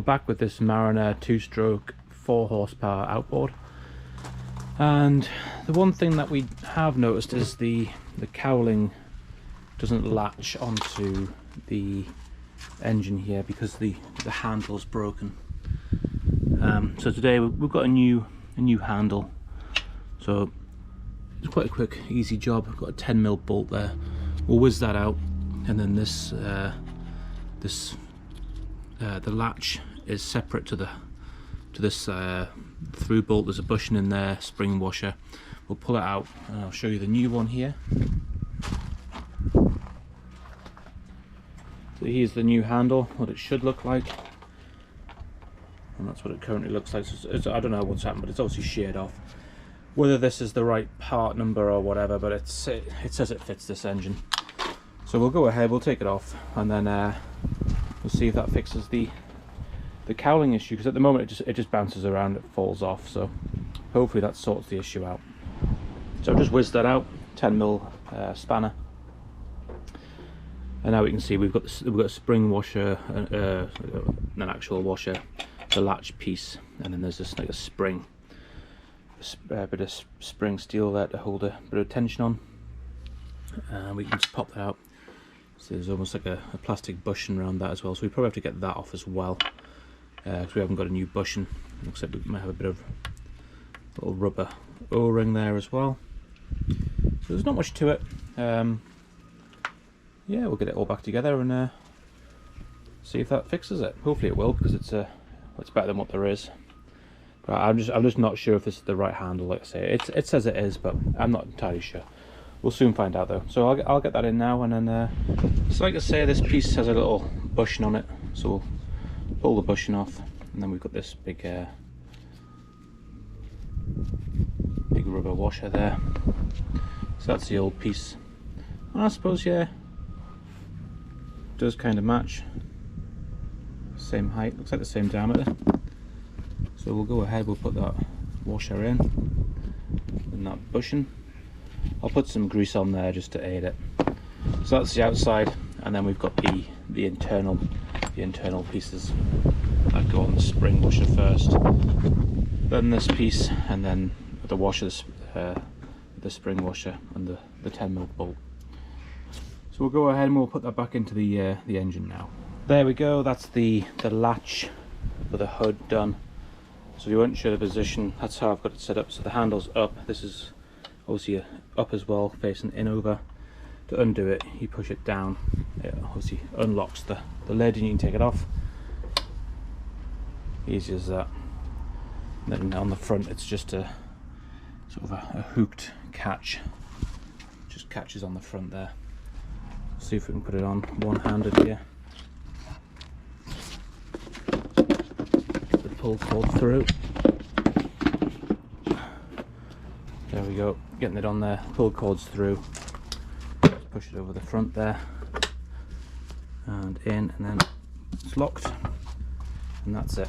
back with this Mariner 2-stroke 4 horsepower outboard, and the one thing that we have noticed is the cowling doesn't latch onto the engine here because the handle's broken. So today we've got a new handle, so it's quite a quick, easy job. I've got a 10mm bolt there. We'll whiz that out, and then the latch is separate to this through bolt. There's a bushing in there, spring washer. We'll pull it out and I'll show you the new one here. So here's the new handle, what it should look like, and that's what it currently looks like. So I don't know what's happened, but it's obviously sheared off. Whether this is the right part number or whatever, but it says it fits this engine. So we'll go ahead, we'll take it off, and then we'll see if that fixes the cowling issue, because at the moment it just bounces around, it falls off. So hopefully that sorts the issue out. So I've just whizzed that out, 10mm spanner, and now we can see we've got a spring washer, an actual washer, the latch piece, and then there's just like a spring, a bit of spring steel there to hold a bit of tension on. We can just pop that out. So there's almost like a plastic bushing around that as well, so we probably have to get that off as well, because we haven't got a new bushing. Looks like we might have a bit of little rubber O-ring there as well. So there's not much to it. Yeah, we'll get it all back together and see if that fixes it. Hopefully it will, because it's better than what there is. But I'm just not sure if this is the right handle. Like I say, it says it is, but I'm not entirely sure. We'll soon find out though. So I'll get that in now, and then so like I say, this piece has a little bushing on it, so we'll pull the bushing off, and then we've got this big rubber washer there. So that's the old piece, and I suppose, yeah, it does kind of match. Same height, looks like the same diameter. So we'll go ahead, we'll put that washer in and that bushing. I'll put some grease on there just to aid it. So that's the outside, and then we've got the internal pieces that go on the spring washer first. Then this piece, and then the washer, the spring washer, and the 10mm bolt. So we'll go ahead and we'll put that back into the engine now. There we go. That's the latch for the hood done. So if you weren't sure the position, that's how I've got it set up. So the handle's up. This is obviously up as well, facing in over. To undo it, you push it down. It obviously unlocks the lid, and you can take it off. Easy as that. And then on the front, it's just a sort of a hooked catch. Just catches on the front there. See if we can put it on one-handed here. The pull cord through. There we go, getting it on there. Pull cords through. Just push it over the front there, and in, and then it's locked, and that's it.